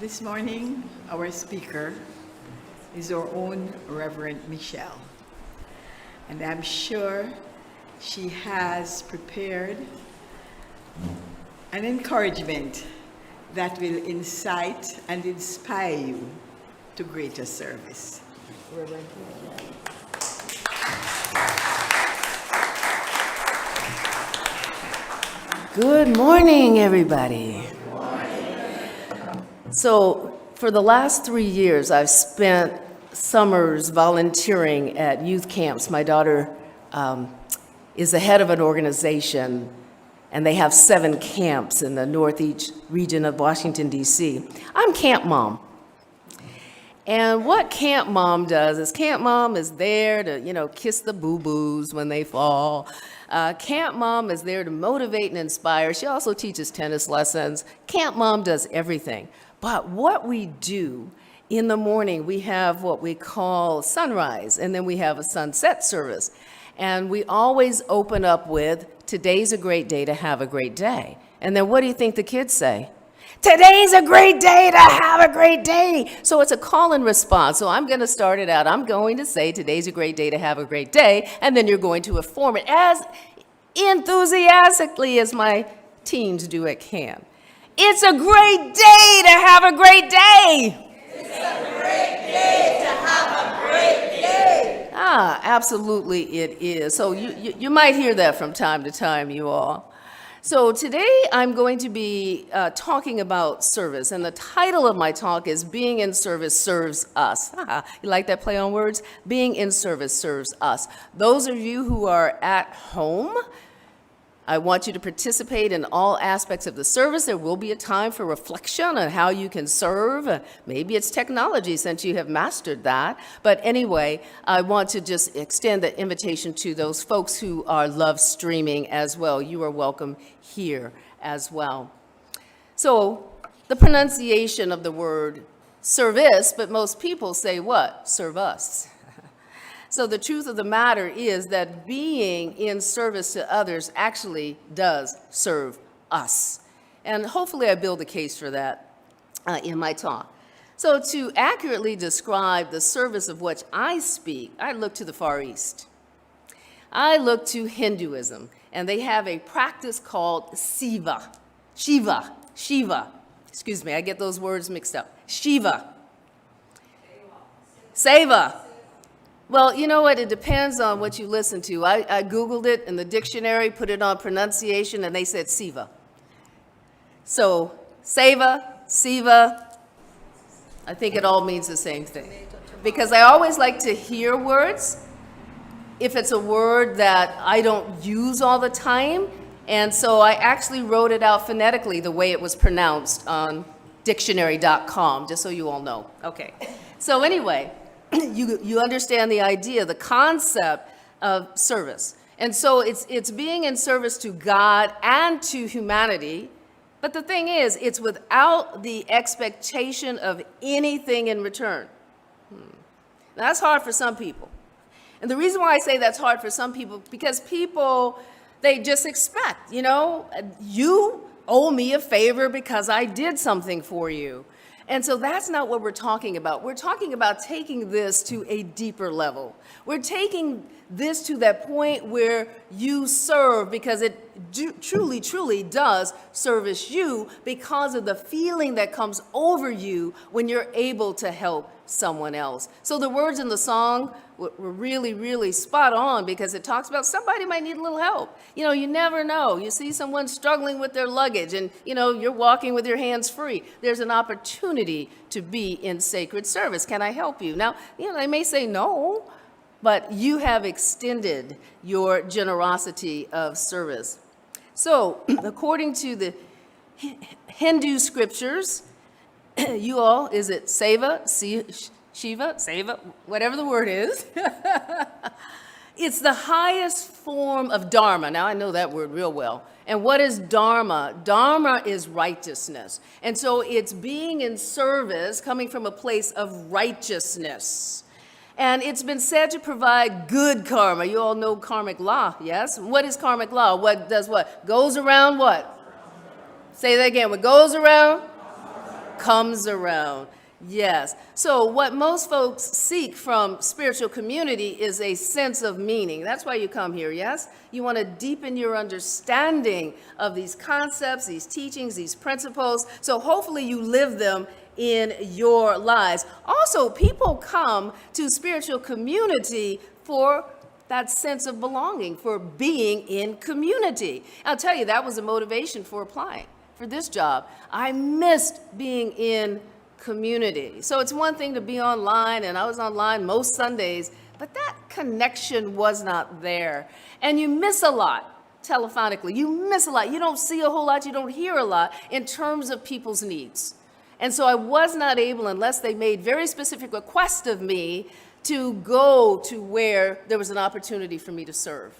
This morning, our speaker is our own Reverend Michele. And I'm sure she has prepared an encouragement that will incite and inspire you to greater service. Reverend Michele. Good morning, everybody. So, for the last 3 years, I've spent summers volunteering at youth camps. My daughter is the head of an organization, and they have 7 camps in the northeast region of Washington, D.C. I'm camp mom. And what camp mom does is camp mom is there to, kiss the boo-boos when they fall. Camp mom is there to motivate and inspire. She also teaches tennis lessons. Camp mom does everything. But what we do in the morning, we have what we call sunrise, and then we have a sunset service. And we always open up with, today's a great day to have a great day. And then what do you think the kids say? Today's a great day to have a great day. So it's a call and response. So I'm going to start it out. I'm going to say today's a great day to have a great day. And then you're going to affirm it as enthusiastically as my teens do at camp. It's a great day to have a great day. It's a great day to have a great day. Absolutely it is. So you might hear that from time to time, you all. So today I'm going to be talking about service, and the title of my talk is Being in Service Serves Us. You like that play on words? Being in service serves us. Those of you who are at home, I want you to participate in all aspects of the service. There will be a time for reflection on how you can serve. Maybe it's technology since you have mastered that. But anyway, I want to just extend the invitation to those folks who are love streaming as well. You are welcome here as well. So the pronunciation of the word service, but most people say what? Serve us. So the truth of the matter is that being in service to others actually does serve us. And hopefully I build a case for that in my talk. So to accurately describe the service of which I speak, I look to the Far East. I look to Hinduism, and they have a practice called Shiva. Excuse me, I get those words mixed up. Shiva. Seva. Well, you know what? It depends on what you listen to. I Googled it in the dictionary, put it on pronunciation, and they said Siva. So, Siva, I think it all means the same thing. Because I always like to hear words if it's a word that I don't use all the time. And so I actually wrote it out phonetically the way it was pronounced on dictionary.com, just so you all know. Okay. So anyway, you understand the idea, the concept of service. And so it's being in service to God and to humanity. But the thing is, it's without the expectation of anything in return. Now, that's hard for some people. And the reason why I say that's hard for some people, because people, they just expect, you owe me a favor because I did something for you. And so that's not what we're talking about. We're talking about taking this to a deeper level. We're taking this to that point where you serve because it truly does service you because of the feeling that comes over you when you're able to help someone else. So the words in the song were really spot on because it talks about somebody might need a little help. You never know. You see someone struggling with their luggage and, you're walking with your hands free. There's an opportunity to be in sacred service. Can I help you? Now, they may say no, but you have extended your generosity of service. So, according to the Hindu scriptures, you all, is it Shiva, whatever the word is. It's the highest form of dharma. Now, I know that word real well. And what is dharma? Dharma is righteousness. And so it's being in service coming from a place of righteousness. And it's been said to provide good karma. You all know karmic law, yes? What is karmic law? What does what? Goes around what? Say that again. What goes around comes around. Yes. So what most folks seek from spiritual community is a sense of meaning. That's why you come here, yes? You want to deepen your understanding of these concepts, these teachings, these principles. So hopefully you live them in your lives. Also, people come to spiritual community for that sense of belonging, for being in community. I'll tell you, that was a motivation for applying for this job. I missed being in community. So it's one thing to be online, and I was online most Sundays, but that connection was not there. And you miss a lot telephonically. You miss a lot. You don't see a whole lot. You don't hear a lot in terms of people's needs. And so I was not able, unless they made very specific requests of me, to go to where there was an opportunity for me to serve.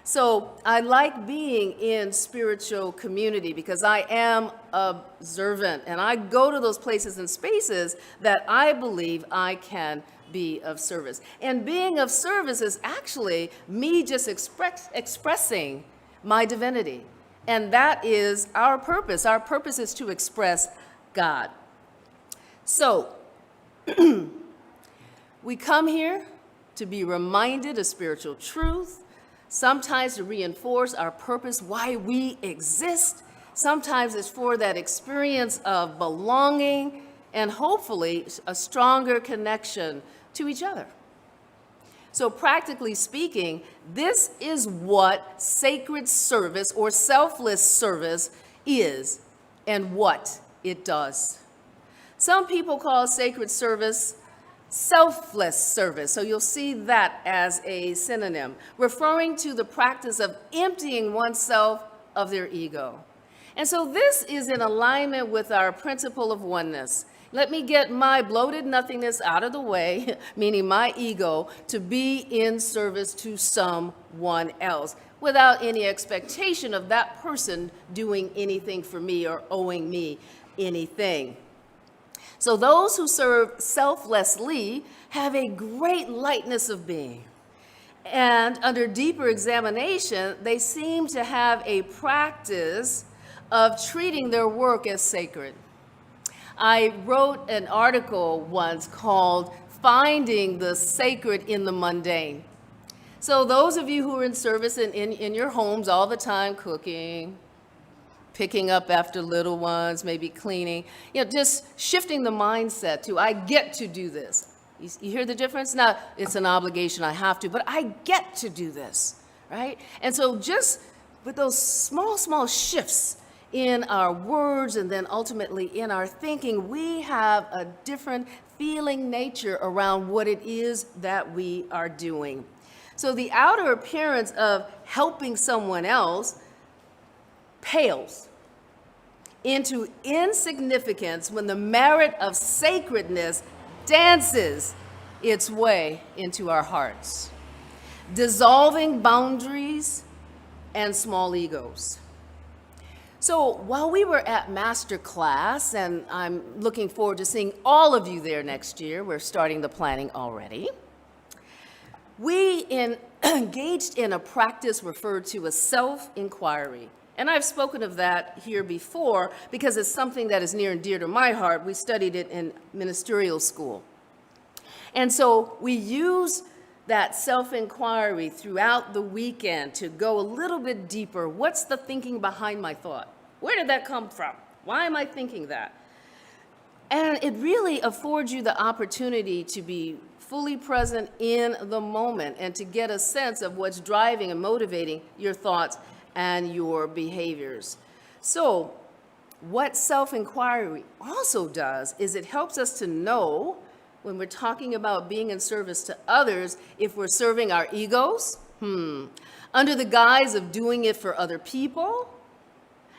So I like being in spiritual community because I am observant, and I go to those places and spaces that I believe I can be of service. And being of service is actually me just expressing my divinity. And that is our purpose. Our purpose is to express God. So we come here to be reminded of spiritual truth, sometimes to reinforce our purpose, why we exist. Sometimes it's for that experience of belonging and hopefully a stronger connection to each other. So practically speaking, this is what sacred service or selfless service is and what it does. Some people call sacred service selfless service. So you'll see that as a synonym, referring to the practice of emptying oneself of their ego. And so this is in alignment with our principle of oneness. Let me get my bloated nothingness out of the way, meaning my ego, to be in service to someone else without any expectation of that person doing anything for me or owing me anything. So those who serve selflessly have a great lightness of being. And under deeper examination, they seem to have a practice of treating their work as sacred. I wrote an article once called Finding the Sacred in the Mundane. So those of you who are in service in your homes all the time, cooking, picking up after little ones, maybe cleaning, just shifting the mindset to, I get to do this. You hear the difference? Now, it's an obligation, I have to, but I get to do this, right? And so just with those small shifts in our words and then ultimately in our thinking, we have a different feeling nature around what it is that we are doing. So the outer appearance of helping someone else pales into insignificance when the merit of sacredness dances its way into our hearts, dissolving boundaries and small egos. So while we were at Master Class, and I'm looking forward to seeing all of you there next year, we're starting the planning already, we engaged in a practice referred to as self-inquiry. And I've spoken of that here before because it's something that is near and dear to my heart. We studied it in ministerial school. And so we use that self-inquiry throughout the weekend to go a little bit deeper. What's the thinking behind my thought? Where did that come from? Why am I thinking that? And it really affords you the opportunity to be fully present in the moment and to get a sense of what's driving and motivating your thoughts and your behaviors. So what self-inquiry also does is it helps us to know when we're talking about being in service to others, if we're serving our egos, under the guise of doing it for other people.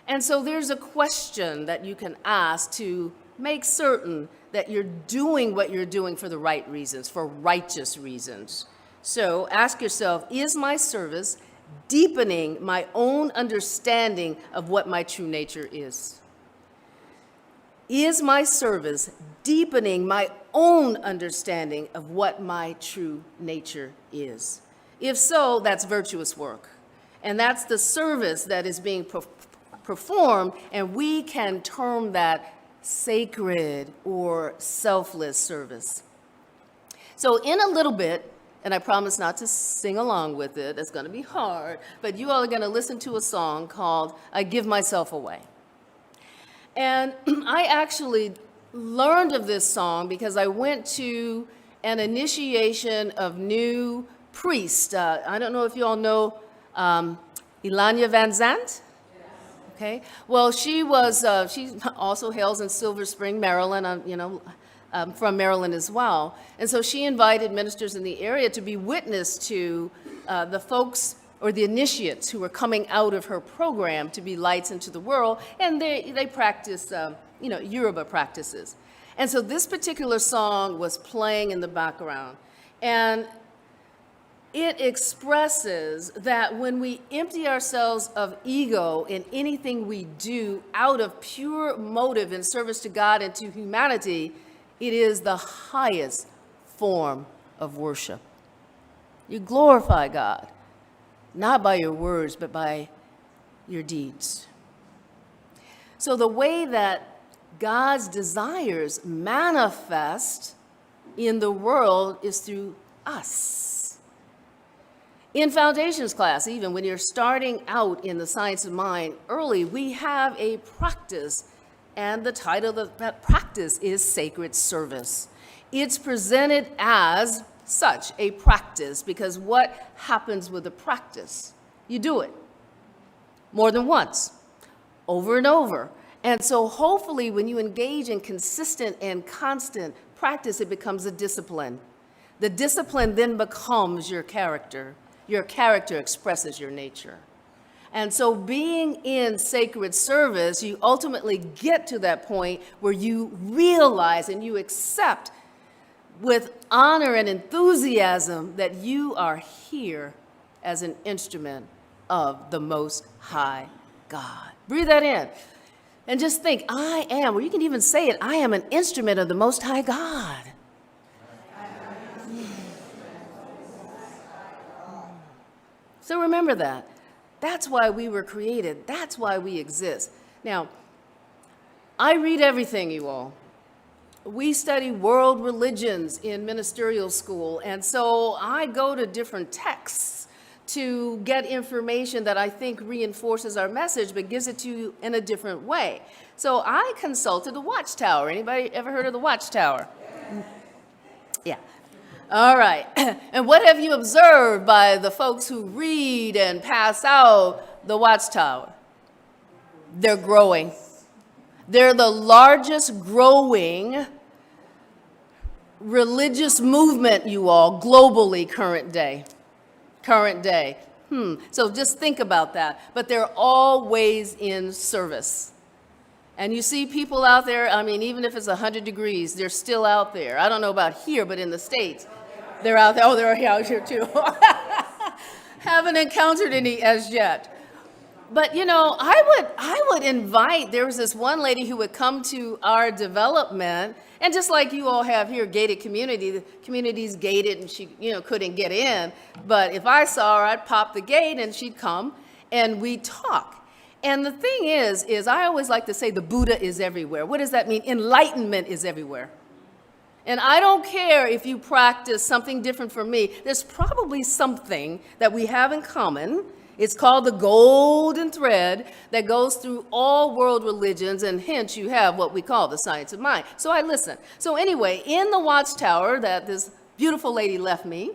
And so there's a question that you can ask to make certain that you're doing what you're doing for the right reasons, for righteous reasons. So ask yourself, is my service deepening my own understanding of what my true nature is? Is my service deepening my own understanding of what my true nature is? If so, that's virtuous work. And that's the service that is being performed, and we can term that sacred or selfless service. So in a little bit, and I promise not to sing along with it, it's going to be hard, but you all are going to listen to a song called I Give Myself Away. And I actually learned of this song because I went to an initiation of new priests. I don't know if you all know Elanya Van Zandt. Okay. Well, she also hails in Silver Spring, Maryland. I'm from Maryland as well. And so she invited ministers in the area to be witness to the folks or the initiates who were coming out of her program to be lights into the world. And they practice, Yoruba practices. And so this particular song was playing in the background. And it expresses that when we empty ourselves of ego in anything we do out of pure motive in service to God and to humanity, it is the highest form of worship. You glorify God, not by your words, but by your deeds. So the way that God's desires manifest in the world is through us. In foundations class, even when you're starting out in the science of mind early, we have a practice, and the title of that practice is sacred service. It's presented as such a practice because what happens with a practice? You do it more than once, over and over. And so hopefully when you engage in consistent and constant practice, it becomes a discipline. The discipline then becomes your character. Your character expresses your nature. And so being in sacred service, you ultimately get to that point where you realize and you accept with honor and enthusiasm that you are here as an instrument of the Most High God. Breathe that in. And just think, I am, or you can even say it, I am an instrument of the Most High God. So remember that. That's why we were created. That's why we exist. Now, I read everything, you all. We study world religions in ministerial school, and so I go to different texts to get information that I think reinforces our message, but gives it to you in a different way. So I consulted the Watchtower. Anybody ever heard of the Watchtower? Yeah. All right. And what have you observed by the folks who read and pass out the Watchtower? They're growing. They're the largest growing religious movement, you all, globally current day. Current day. So just think about that. But they're always in service. And you see people out there, I mean, even if it's 100 degrees, they're still out there. I don't know about here, but in the States, they're out there. Oh, they're out here too. Haven't encountered any as yet. But you know, I would invite, there was this one lady who would come to our development, and just like you all have here, gated community, the community's gated and she, couldn't get in. But if I saw her, I'd pop the gate and she'd come and we'd talk. And the thing is I always like to say the Buddha is everywhere. What does that mean? Enlightenment is everywhere. And I don't care if you practice something different from me. There's probably something that we have in common. It's called the golden thread that goes through all world religions, and hence you have what we call the science of mind. So I listen. So anyway, in the Watchtower that this beautiful lady left me,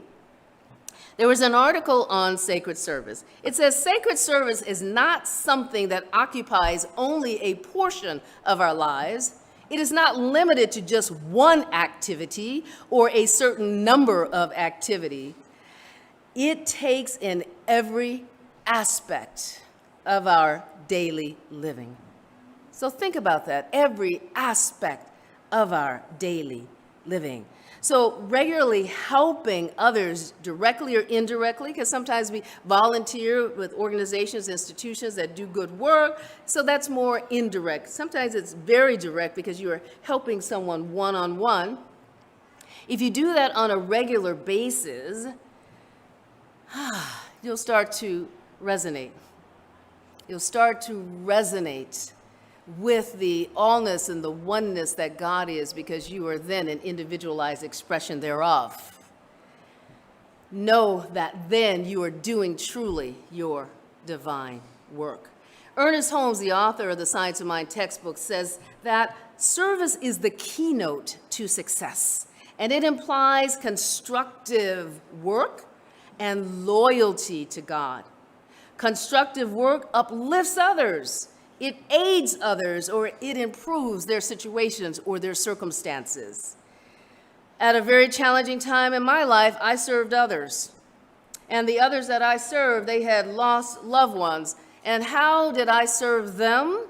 there was an article on sacred service. It says sacred service is not something that occupies only a portion of our lives. It is not limited to just one activity or a certain number of activity. It takes in every aspect of our daily living. So think about that, every aspect of our daily living. So regularly helping others directly or indirectly, because sometimes we volunteer with organizations, institutions that do good work, so that's more indirect. Sometimes it's very direct because you're helping someone one-on-one. If you do that on a regular basis, you'll start to resonate. You'll start to resonate with the allness and the oneness that God is, because you are then an individualized expression thereof. Know that then you are doing truly your divine work. Ernest Holmes, the author of the Science of Mind textbook, says that service is the keynote to success, and it implies constructive work and loyalty to God. Constructive work uplifts others, it aids others, or it improves their situations or their circumstances. At a very challenging time in my life, I served others. And the others that I served, they had lost loved ones. And how did I serve them?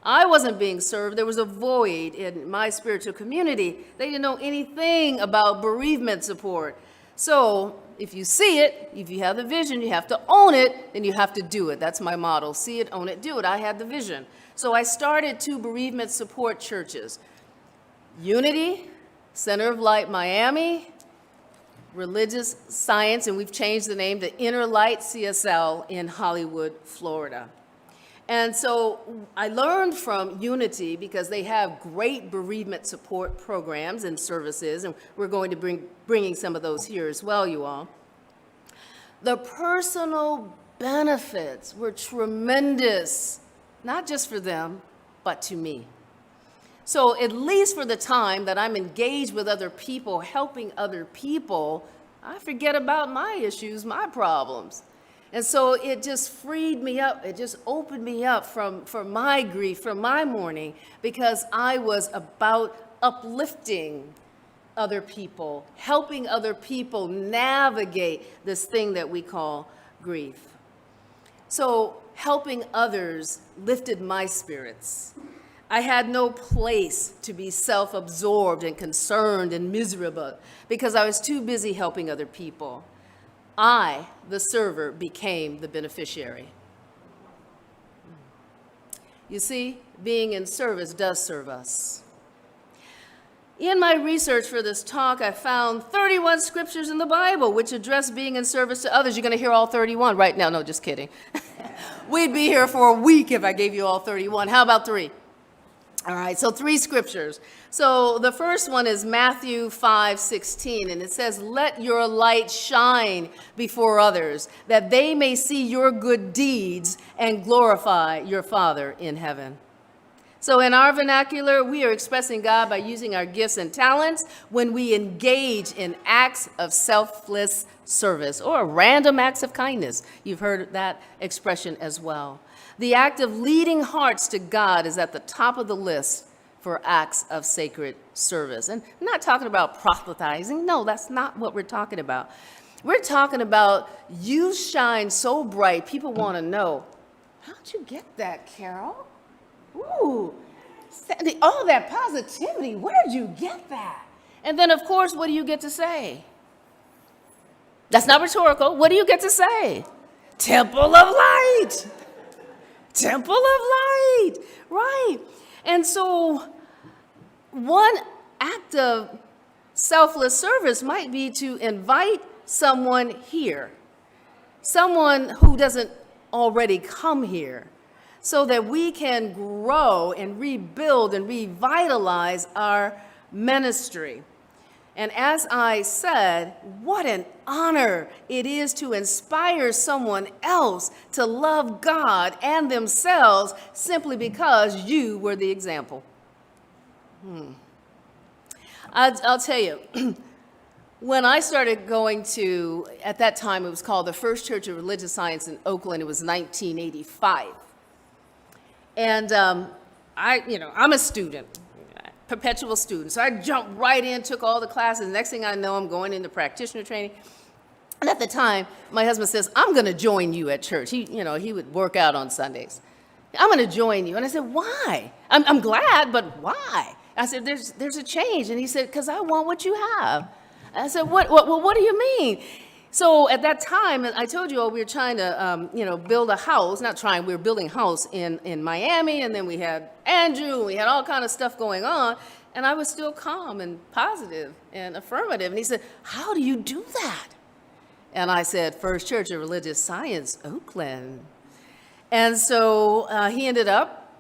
I wasn't being served. There was a void in my spiritual community. They didn't know anything about bereavement support. So if you see it, if you have the vision, you have to own it, then you have to do it. That's my motto. See it, own it, do it. I had the vision. So I started 2 bereavement support churches. Unity, Center of Light Miami, Religious Science, and we've changed the name to Inner Light CSL in Hollywood, Florida. And so I learned from Unity, because they have great bereavement support programs and services, and we're going to bringing some of those here as well, you all. The personal benefits were tremendous, not just for them, but to me. So at least for the time that I'm engaged with other people, helping other people, I forget about my issues, my problems. And so it just freed me up. It just opened me up from my grief, from my mourning, because I was about uplifting other people, helping other people navigate this thing that we call grief. So helping others lifted my spirits. I had no place to be self-absorbed and concerned and miserable because I was too busy helping other people. I, the server, became the beneficiary. You see, being in service does serve us. In my research for this talk, I found 31 scriptures in the Bible which address being in service to others. You're going to hear all 31 right now. No, just kidding. We'd be here for a week if I gave you all 31. How about 3? All right, so 3 scriptures. So the first one is Matthew 5:16, and it says, "Let your light shine before others, that they may see your good deeds and glorify your Father in heaven." So in our vernacular, we are expressing God by using our gifts and talents when we engage in acts of selfless service or random acts of kindness. You've heard that expression as well. The act of leading hearts to God is at the top of the list for acts of sacred service. And I'm not talking about proselytizing. No, that's not what we're talking about. We're talking about you shine so bright, people want to know, how'd you get that, Carol? Ooh, all that positivity, where'd you get that? And then, of course, what do you get to say? That's not rhetorical. What do you get to say? Temple of Light. Temple of Light, right? And so one act of selfless service might be to invite someone here, someone who doesn't already come here, so that we can grow and rebuild and revitalize our ministry. And as I said, what an honor it is to inspire someone else to love God and themselves simply because you were the example. I'll tell you, when I started going to, at that time it was called the First Church of Religious Science in Oakland, it was 1985. And I'm a student. Perpetual student. So I jumped right in, took all the classes. Next thing I know, I'm going into practitioner training. And at the time, my husband says, "I'm going to join you at church." He would work out on Sundays. "I'm going to join you." And I said, "Why?" I'm glad, but why? I said, there's a change. And he said, "Because I want what you have." I said, what do you mean? So at that time, I told you, we were trying to, build a house. Not trying, we were building a house in Miami, and then we had Andrew, and we had all kind of stuff going on, and I was still calm and positive and affirmative. And he said, "How do you do that?" And I said, "First Church of Religious Science, Oakland." And so he ended up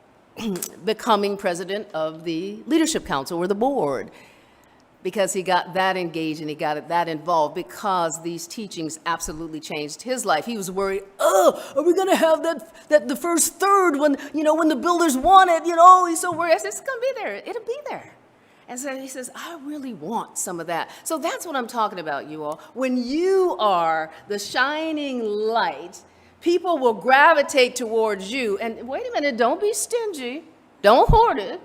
becoming president of the Leadership Council or the board, because he got that engaged and he got that involved, because these teachings absolutely changed his life. He was worried, are we going to have that the first third when the builders want it, he's so worried. I said, it's going to be there. It'll be there. And so he says, I really want some of that. So that's what I'm talking about, you all. When you are the shining light, people will gravitate towards you. And wait a minute, don't be stingy. Don't hoard it.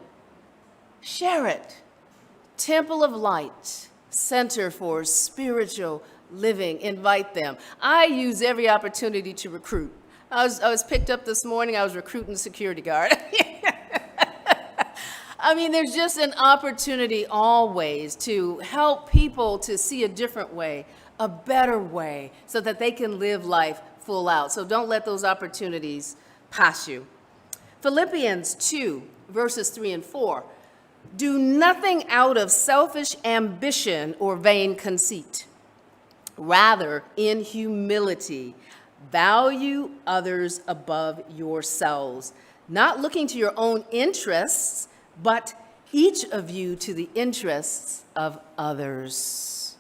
Share it. Temple of Light, Center for Spiritual Living. Invite them. I use every opportunity to recruit. I was picked up this morning. I was recruiting a security guard. I mean, there's just an opportunity always to help people to see a different way, a better way, so that they can live life full out. So don't let those opportunities pass you. Philippians 2, verses 3 and 4. Do nothing out of selfish ambition or vain conceit. Rather, in humility, value others above yourselves, not looking to your own interests, but each of you to the interests of others.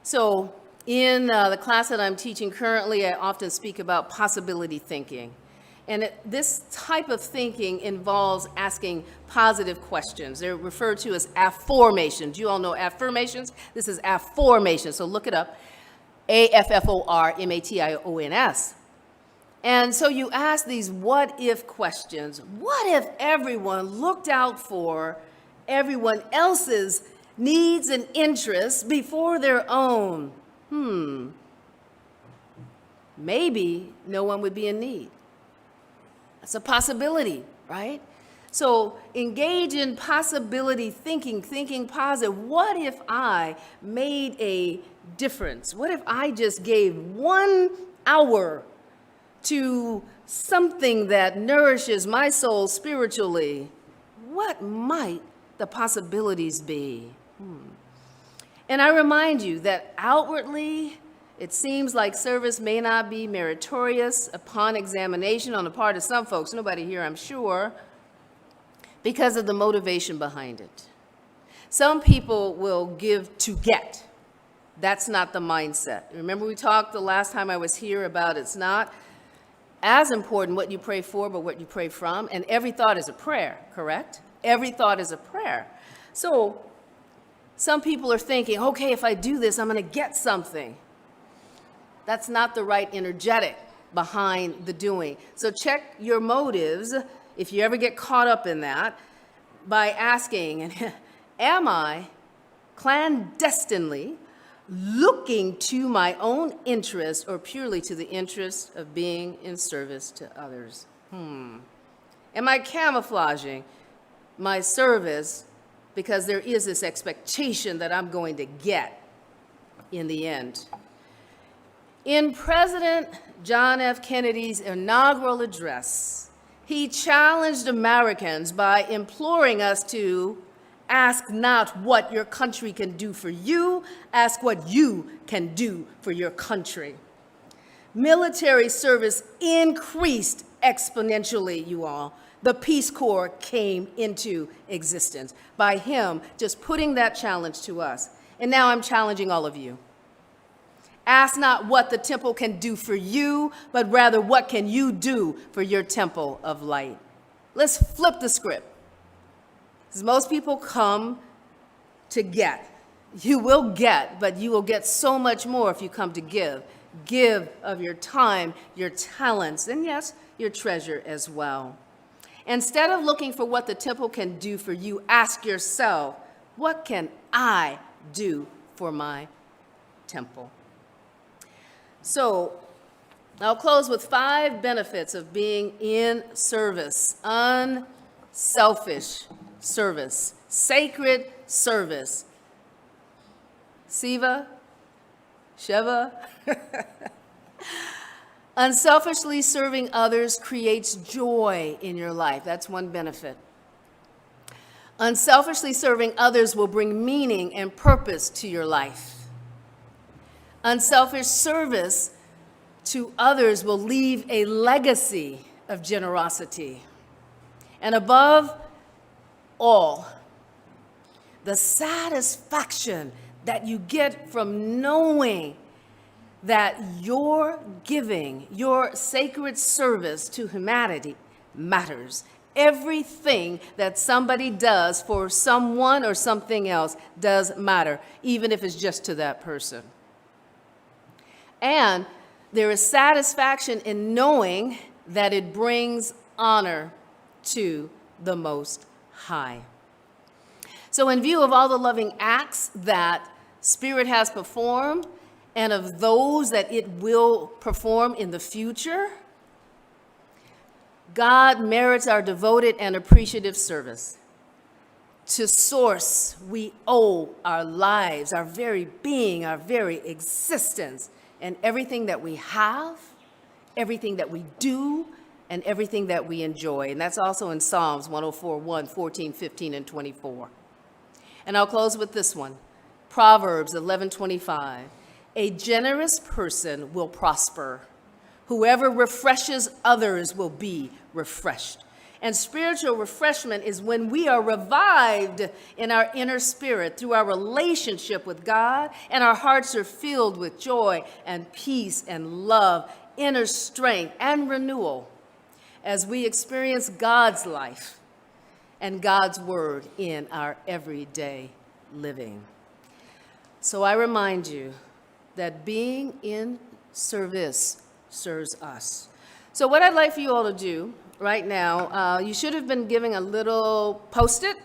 So in the class that I'm teaching currently, I often speak about possibility thinking. And this type of thinking involves asking positive questions. They're referred to as afformations. You all know affirmations? This is afformation, so look it up. AFFORMATIONS. And so you ask these what-if questions. What if everyone looked out for everyone else's needs and interests before their own? Maybe no one would be in need. That's a possibility, right? So engage in possibility thinking, thinking positive. What if I made a difference? What if I just gave 1 hour to something that nourishes my soul spiritually? What might the possibilities be? And I remind you that outwardly, it seems like service may not be meritorious upon examination on the part of some folks, nobody here I'm sure, because of the motivation behind it. Some people will give to get. That's not the mindset. Remember we talked the last time I was here about it's not as important what you pray for, but what you pray from, and every thought is a prayer, correct? Every thought is a prayer. So some people are thinking, okay, if I do this, I'm going to get something. That's not the right energetic behind the doing. So check your motives, if you ever get caught up in that, by asking, am I clandestinely looking to my own interest or purely to the interest of being in service to others? Am I camouflaging my service because there is this expectation that I'm going to get in the end? In President John F. Kennedy's inaugural address, he challenged Americans by imploring us to ask not what your country can do for you, ask what you can do for your country. Military service increased exponentially, you all. The Peace Corps came into existence by him just putting that challenge to us. And now I'm challenging all of you. Ask not what the temple can do for you, but rather what can you do for your temple of light. Let's flip the script. Because most people come to get. You will get, but you will get so much more if you come to give. Give of your time, your talents, and yes, your treasure as well. Instead of looking for what the temple can do for you, ask yourself, what can I do for my temple? So I'll close with 5 benefits of being in service. Unselfish service, sacred service. Siva, Sheva. Unselfishly serving others creates joy in your life. That's one benefit. Unselfishly serving others will bring meaning and purpose to your life. Unselfish service to others will leave a legacy of generosity. And above all, the satisfaction that you get from knowing that your giving, your sacred service to humanity matters. Everything that somebody does for someone or something else does matter, even if it's just to that person. And there is satisfaction in knowing that it brings honor to the Most High. So in view of all the loving acts that Spirit has performed and of those that it will perform in the future, God merits our devoted and appreciative service. To Source, we owe our lives, our very being, our very existence, and everything that we have, everything that we do, and everything that we enjoy. And that's also in Psalms 104:1, 14, 15, and 24. And I'll close with this one. Proverbs 11:25. A generous person will prosper. Whoever refreshes others will be refreshed. And spiritual refreshment is when we are revived in our inner spirit through our relationship with God, and our hearts are filled with joy and peace and love, inner strength and renewal as we experience God's life and God's word in our everyday living. So I remind you that being in service serves us. So what I'd like for you all to do right now, you should have been giving a little Post-it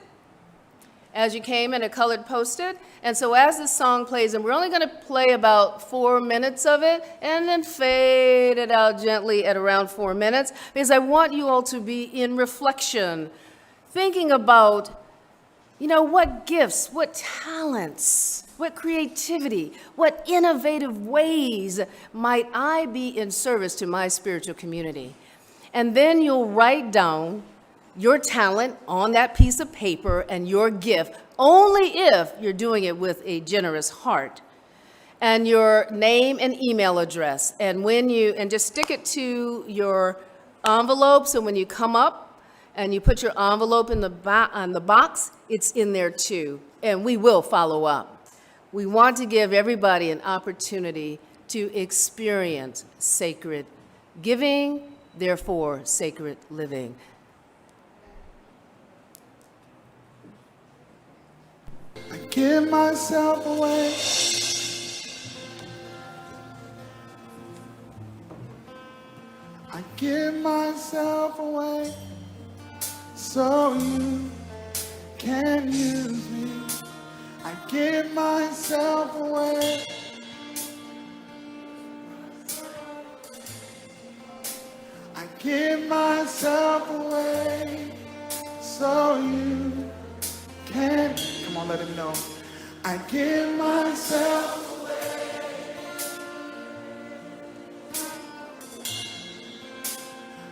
as you came in, a colored Post-it. And so as this song plays, and we're only going to play about 4 minutes of it and then fade it out gently at around 4 minutes, because I want you all to be in reflection, thinking about, what gifts, what talents, what creativity, what innovative ways might I be in service to my spiritual community? And then you'll write down your talent on that piece of paper and your gift, only if you're doing it with a generous heart, and your name and email address. And just stick it to your envelope, so when you come up and you put your envelope on the box, it's in there too, and we will follow up. We want to give everybody an opportunity to experience sacred giving, therefore sacred living. I give myself away. I give myself away so you can use me. I give myself away. I give myself away so you can. Come on, let him know. I give myself away.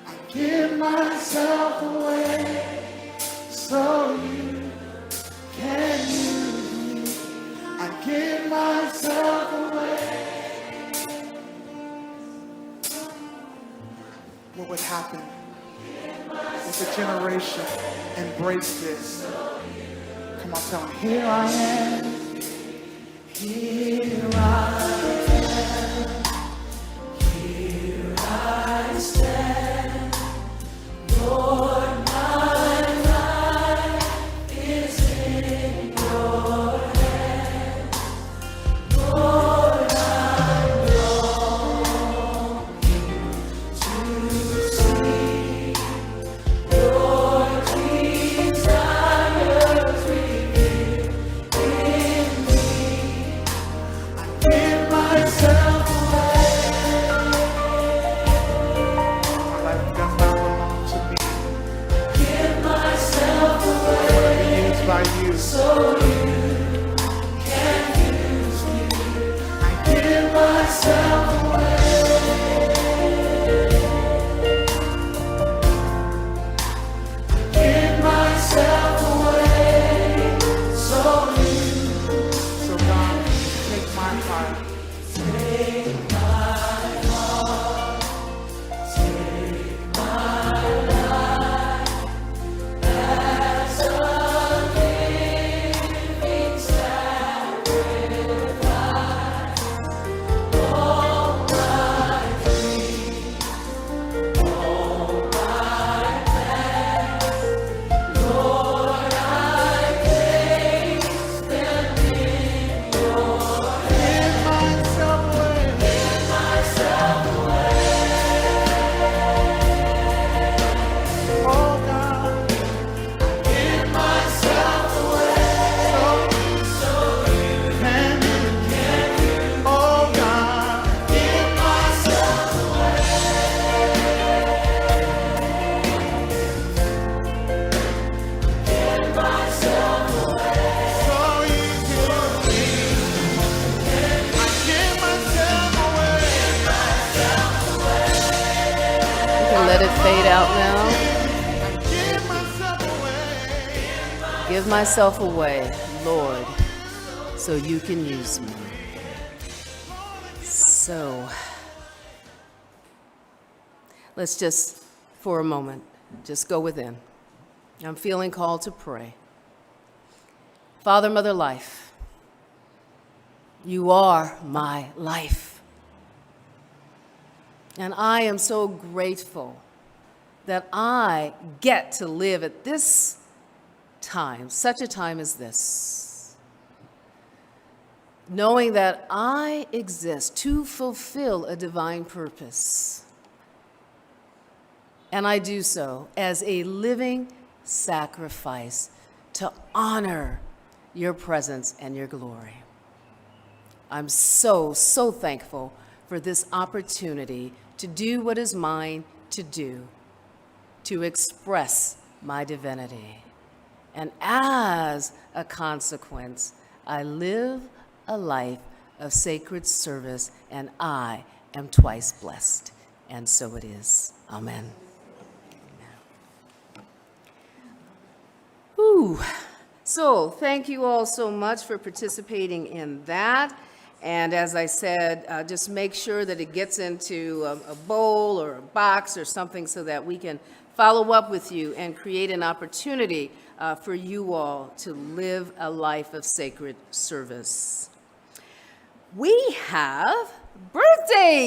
I give myself away so you can use me. I give myself away. What would happen if a generation embraced this? Come on, tell them, here I am. Here I am. Here I stand. Lord, my life is in your hand. Lord, I'm longing to see your desires revealed in me. I give myself away. My life does not belong to me. Give myself away. Be used by you. So you can use me. I give myself away. Give myself away. So God, take my heart. Take my heart. Take my life. give myself away, Lord, so you can use me. So, let's just, for a moment, just go within. I'm feeling called to pray. Father, Mother, Life, you are my life. And I am so grateful that I get to live at this time, such a time as this, knowing that I exist to fulfill a divine purpose. And I do so as a living sacrifice to honor your presence and your glory. I'm so, so thankful for this opportunity to do what is mine to do, to express my divinity. And as a consequence, I live a life of sacred service, and I am twice blessed. And so it is. Amen. Whew. So thank you all so much for participating in that. And as I said, just make sure that it gets into a bowl or a box or something so that we can follow up with you and create an opportunity for you all to live a life of sacred service. We have birthdays.